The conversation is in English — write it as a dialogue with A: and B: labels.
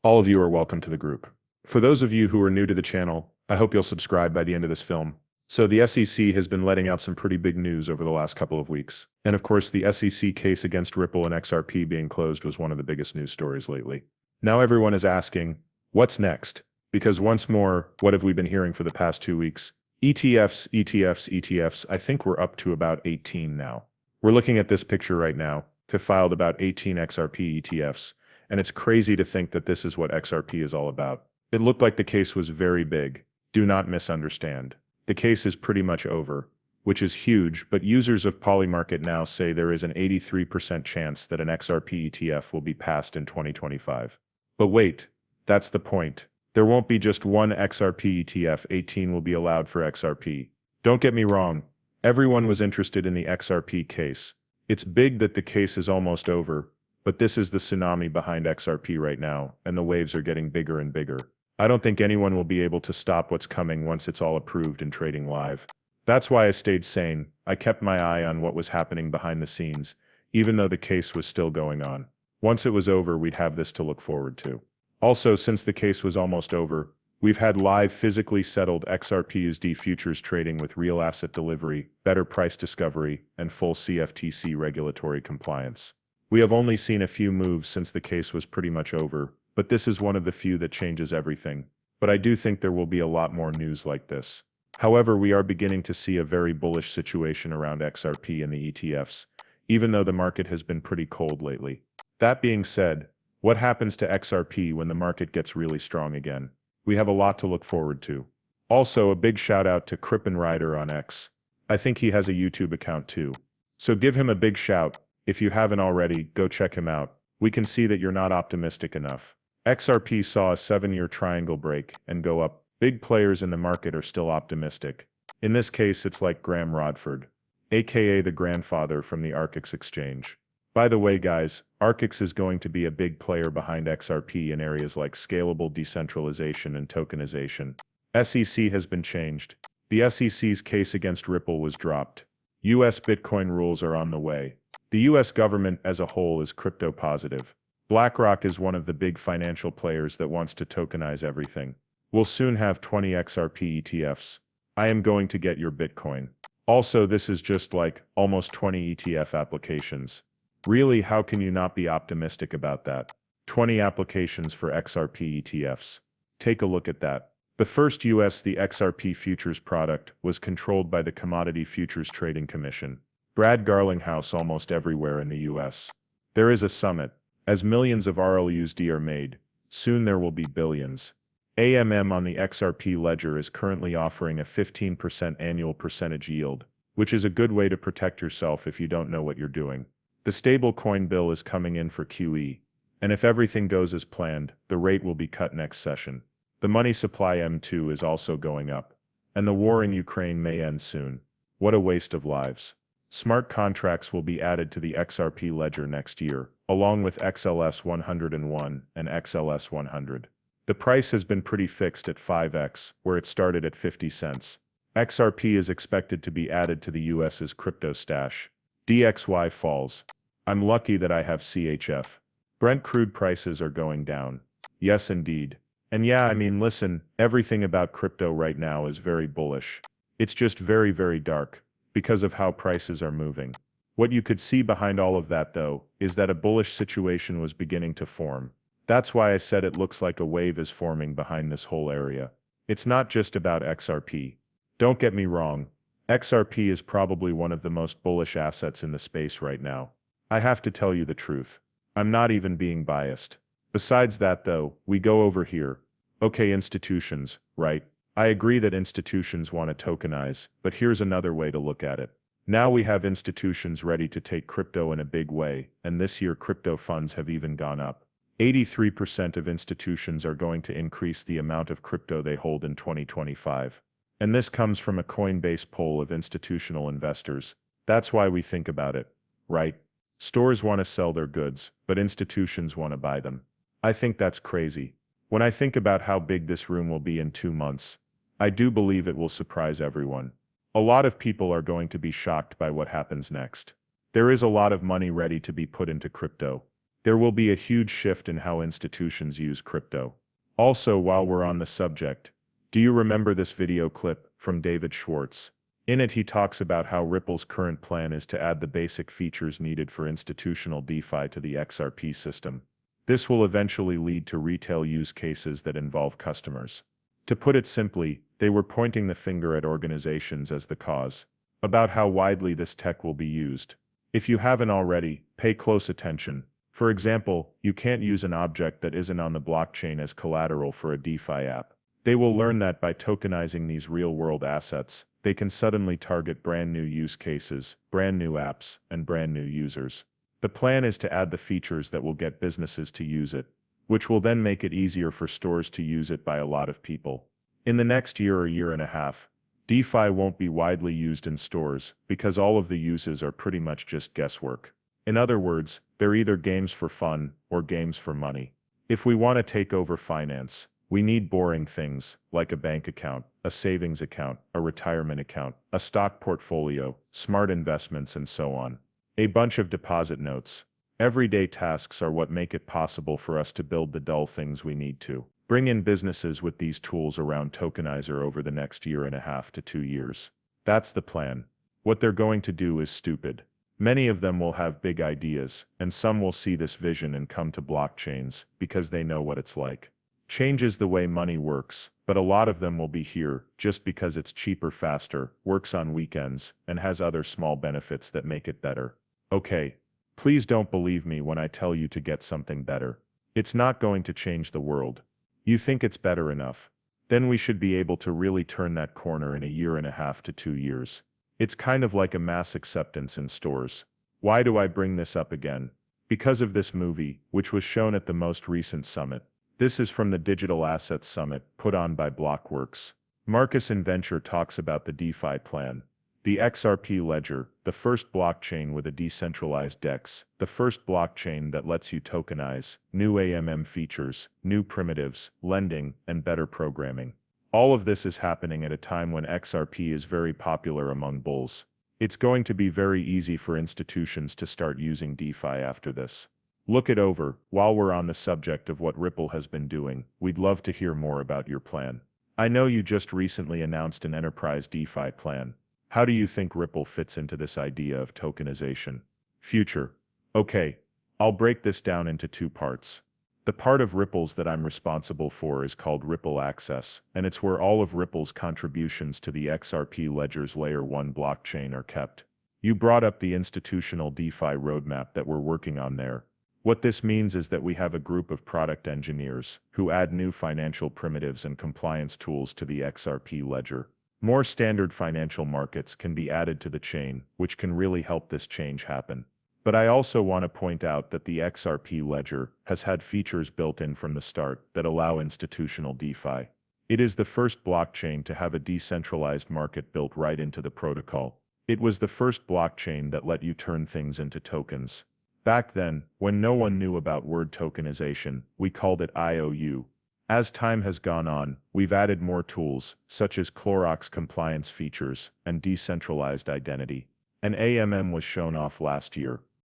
A: All of you are welcome to the group. For those of you who are new to the channel, I hope you'll subscribe by the end of this film. So the SEC has been letting out some pretty big news over the last couple of weeks. And of course, the SEC case against Ripple and XRP being closed was one of the biggest news stories lately. Now everyone is asking, what's next? Because once more, what have we been hearing for the past 2 weeks? ETFs. I think we're up to about 18 now. We're looking at this picture right now. To filed about 18 XRP ETFs. And it's crazy to think that this is what XRP is all about. It looked like the case was very big. Do not misunderstand. The case is pretty much over, which is huge, but users of Polymarket now say there is an 83% chance that an XRP ETF will be passed in 2025. But wait, that's the point. There won't be just one XRP ETF, 18 will be allowed for XRP. Don't get me wrong, everyone was interested in the XRP case. It's big that the case is almost over, but this is the tsunami behind XRP right now, and the waves are getting bigger and bigger. I don't think anyone will be able to stop what's coming once it's all approved and trading live. That's why I stayed sane. I kept my eye on what was happening behind the scenes, even though the case was still going on. Once it was over, we'd have this to look forward to. Also, since the case was almost over, we've had live physically settled XRP-USD futures trading with real asset delivery, better price discovery, and full CFTC regulatory compliance. We have only seen a few moves since the case was pretty much over, but this is one of the few that changes everything. But I do think there will be a lot more news like this. However, we are beginning to see a very bullish situation around XRP and the ETFs, even though the market has been pretty cold lately. That being said, what happens to XRP when the market gets really strong again? We have a lot to look forward to. Also, a big shout out to krippenrider on X. I think he has a YouTube account too. So give him a big shout. If you haven't already, go check him out. We can see that you're not optimistic enough. XRP saw a 7-year triangle break and go up. Big players in the market are still optimistic. In this case, it's like Graham Rodford, aka the grandfather from the Arcix exchange. By the way, guys, Arcix is going to be a big player behind XRP in areas like scalable decentralization and tokenization. SEC has been changed. The SEC's case against Ripple was dropped. US Bitcoin rules are on the way. The US government as a whole is crypto positive. BlackRock is one of the big financial players that wants to tokenize everything. We'll soon have 20 XRP ETFs. I am going to get your Bitcoin. Also, this is just like almost 20 ETF applications. Really, how can you not be optimistic about that? 20 applications for XRP ETFs. Take a look at that. The first the XRP futures product was controlled by the Commodity Futures Trading Commission. Garlinghouse almost everywhere in the US. There is a summit. As millions of RLUSD are made, soon there will be billions. AMM on the XRP ledger is currently offering a 15% annual percentage yield, which is a good way to protect yourself if you don't know what you're doing. The stablecoin bill is coming in for QE, and if everything goes as planned, the rate will be cut next session. The money supply M2 is also going up, and the war in Ukraine may end soon. What a waste of lives. Smart contracts will be added to the XRP ledger next year, along with XLS 101 and XLS 100. The price has been pretty fixed at 5x, where it started at 50 cents. XRP is expected to be added to the US's crypto stash. DXY falls. I'm lucky that I have CHF. Brent crude prices are going down. Yes, indeed. And yeah, I mean, listen, everything about crypto right now is very bullish. It's just very, very dark, because of how prices are moving. What you could see behind all of that, though, is that a bullish situation was beginning to form. That's why I said it looks like a wave is forming behind this whole area. It's not just about XRP. Don't get me wrong, XRP is probably one of the most bullish assets in the space right now. I have to tell you the truth. I'm not even being biased. Besides that, though, we go over here. Okay, institutions, right? I agree that institutions want to tokenize, but here's another way to look at it. Now we have institutions ready to take crypto in a big way, and this year crypto funds have even gone up. 83% of institutions are going to increase the amount of crypto they hold in 2025. And this comes from a Coinbase poll of institutional investors. That's why we think about it, right? Stores want to sell their goods, but institutions want to buy them. I think that's crazy. When I think about how big this room will be in 2 months, I do believe it will surprise everyone. A lot of people are going to be shocked by what happens next. There is a lot of money ready to be put into crypto. There will be a huge shift in how institutions use crypto. Also, while we're on the subject, do you remember this video clip from David Schwartz? In it, he talks about how Ripple's current plan is to add the basic features needed for institutional DeFi to the XRP system. This will eventually lead to retail use cases that involve customers. To put it simply, they were pointing the finger at organizations as the cause. About how widely this tech will be used. If you haven't already, pay close attention. For example, you can't use an object that isn't on the blockchain as collateral for a DeFi app. They will learn that by tokenizing these real-world assets, they can suddenly target brand new use cases, brand new apps, and brand new users. The plan is to add the features that will get businesses to use it, which will then make it easier for stores to use it by a lot of people. In the next year or year and a half, DeFi won't be widely used in stores because all of the uses are pretty much just guesswork. In other words, they're either games for fun or games for money. If we want to take over finance, we need boring things like a bank account, a savings account, a retirement account, a stock portfolio, smart investments, and so on. A bunch of deposit notes. Everyday tasks are what make it possible for us to build the dull things we need to. Bring in businesses with these tools around Tokenizer over the next year and a half to 2 years. That's the plan. What they're going to do is stupid. Many of them will have big ideas, and some will see this vision and come to blockchains because they know what it's like. Changes the way money works, but a lot of them will be here just because it's cheaper, faster, works on weekends, and has other small benefits that make it better. Okay, please don't believe me when I tell you to get something better. It's not going to change the world. You think it's better enough? Then we should be able to really turn that corner in a year and a half to 2 years. It's kind of like a mass acceptance in stores. Why do I bring this up again? Because of this movie, which was shown at the most recent summit. This is from the Digital Assets Summit, put on by Blockworks. Marcus in Venture talks about the DeFi plan. The XRP ledger, the first blockchain with a decentralized DEX, the first blockchain that lets you tokenize, new AMM features, new primitives, lending, and better programming. All of this is happening at a time when XRP is very popular among bulls. It's going to be very easy for institutions to start using DeFi after this. Look it over. While we're on the subject of what Ripple has been doing, we'd love to hear more about your plan. I know you just recently announced an enterprise DeFi plan. How do you think Ripple fits into this idea of tokenization? Future. Okay, I'll break this down into 2 parts. The part of Ripple's that I'm responsible for is called Ripple Access, and it's where all of Ripple's contributions to the XRP ledger's Layer 1 blockchain are kept. You brought up the institutional DeFi roadmap that we're working on there. What this means is that we have a group of product engineers who add new financial primitives and compliance tools to the XRP ledger. More standard financial markets can be added to the chain, which can really help this change happen. But I also want to point out that the XRP ledger has had features built in from the start that allow institutional DeFi. It is the first blockchain to have a decentralized market built right into the protocol. It was the first blockchain that let you turn things into tokens. Back then, when no one knew about word tokenization, we called it IOU. As time has gone on, we've added more tools, such as Clorox compliance features and decentralized identity. An AMM was shown off last year,